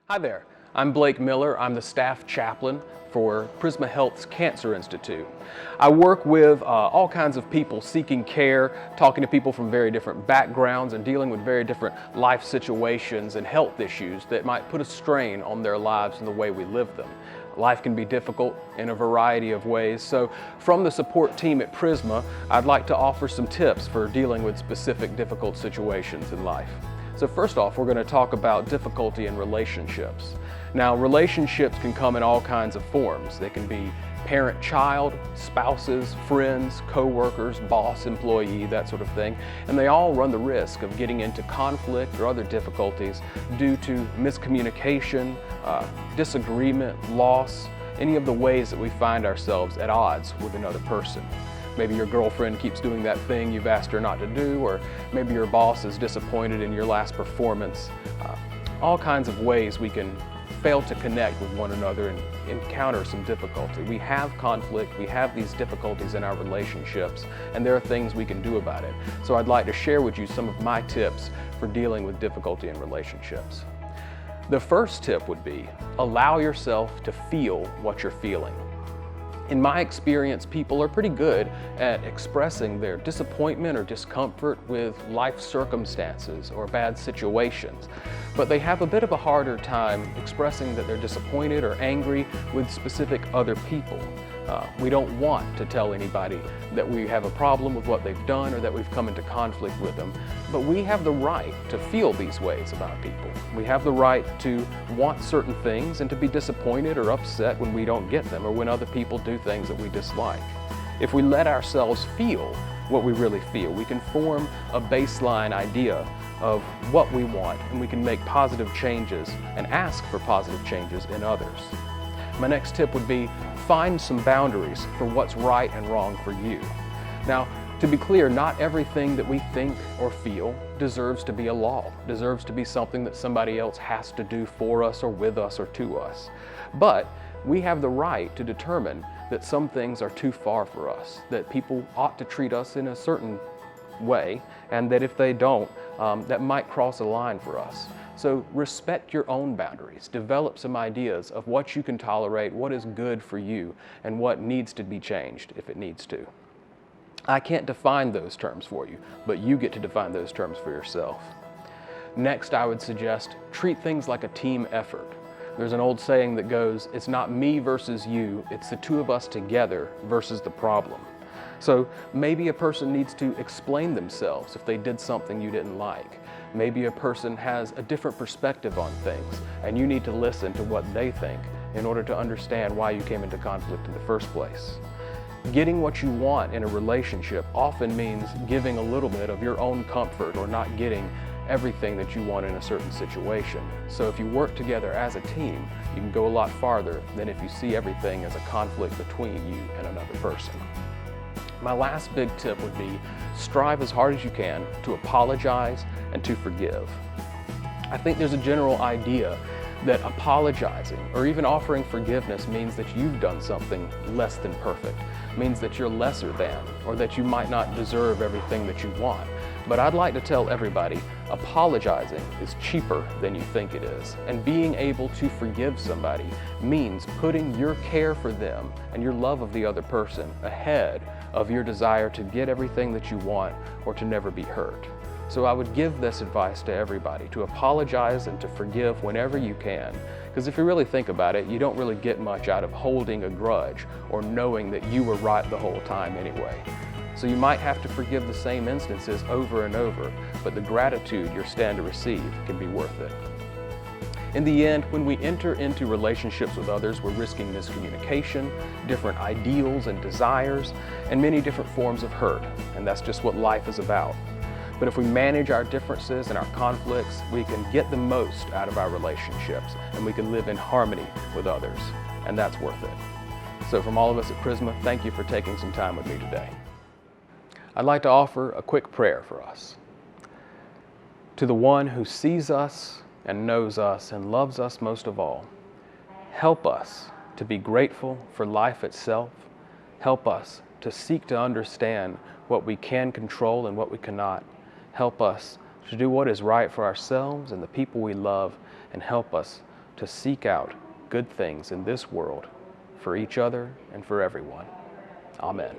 Hi there, I'm Blake Miller. I'm the staff chaplain for Prisma Health's Cancer Institute. I work with all kinds of people seeking care, talking to people from very different backgrounds and dealing with very different life situations and health issues that might put a strain on their lives and the way we live them. Life can be difficult in a variety of ways, so from the support team at Prisma, I'd like to offer some tips for dealing with specific difficult situations in life. So first off, we're going to talk about difficulty in relationships. Now, relationships can come in all kinds of forms. They can be parent-child, spouses, friends, co-workers, boss, employee, that sort of thing. And they all run the risk of getting into conflict or other difficulties due to miscommunication, disagreement, loss, any of the ways that we find ourselves at odds with another person. Maybe your girlfriend keeps doing that thing you've asked her not to do, or maybe your boss is disappointed in your last performance. All kinds of ways we can fail to connect with one another and encounter some difficulty. We have conflict, we have these difficulties in our relationships, and there are things we can do about it. So I'd like to share with you some of my tips for dealing with difficulty in relationships. The first tip would be, allow yourself to feel what you're feeling. In my experience, people are pretty good at expressing their disappointment or discomfort with life circumstances or bad situations, but they have a bit of a harder time expressing that they're disappointed or angry with specific other people. We don't want to tell anybody that we have a problem with what they've done or that we've come into conflict with them, but we have the right to feel these ways about people. We have the right to want certain things and to be disappointed or upset when we don't get them or when other people do things that we dislike. If we let ourselves feel what we really feel, we can form a baseline idea of what we want, and we can make positive changes and ask for positive changes in others. My next tip would be, find some boundaries for what's right and wrong for you. Now, to be clear, not everything that we think or feel deserves to be a law, deserves to be something that somebody else has to do for us or with us or to us. But we have the right to determine that some things are too far for us, that people ought to treat us in a certain way, and that if they don't, that might cross a line for us. So respect your own boundaries, develop some ideas of what you can tolerate, what is good for you, and what needs to be changed if it needs to. I can't define those terms for you, but you get to define those terms for yourself. Next, I would suggest treat things like a team effort. There's an old saying that goes, it's not me versus you, it's the two of us together versus the problem. So maybe a person needs to explain themselves if they did something you didn't like. Maybe a person has a different perspective on things, and you need to listen to what they think in order to understand why you came into conflict in the first place. Getting what you want in a relationship often means giving a little bit of your own comfort or not getting everything that you want in a certain situation. So if you work together as a team, you can go a lot farther than if you see everything as a conflict between you and another person. My last big tip would be, strive as hard as you can to apologize and to forgive. I think there's a general idea that apologizing or even offering forgiveness means that you've done something less than perfect, means that you're lesser than, or that you might not deserve everything that you want. But I'd like to tell everybody, apologizing is cheaper than you think it is. And being able to forgive somebody means putting your care for them and your love of the other person ahead of your desire to get everything that you want or to never be hurt. So I would give this advice to everybody, to apologize and to forgive whenever you can. Because if you really think about it, you don't really get much out of holding a grudge or knowing that you were right the whole time anyway. So you might have to forgive the same instances over and over, but the gratitude you're stand to receive can be worth it. In the end, when we enter into relationships with others, we're risking miscommunication, different ideals and desires, and many different forms of hurt, and that's just what life is about. But if we manage our differences and our conflicts, we can get the most out of our relationships, and we can live in harmony with others, and that's worth it. So from all of us at Prisma, thank you for taking some time with me today. I'd like to offer a quick prayer for us. To the one who sees us and knows us and loves us most of all, help us to be grateful for life itself. Help us to seek to understand what we can control and what we cannot. Help us to do what is right for ourselves and the people we love, and help us to seek out good things in this world for each other and for everyone. Amen.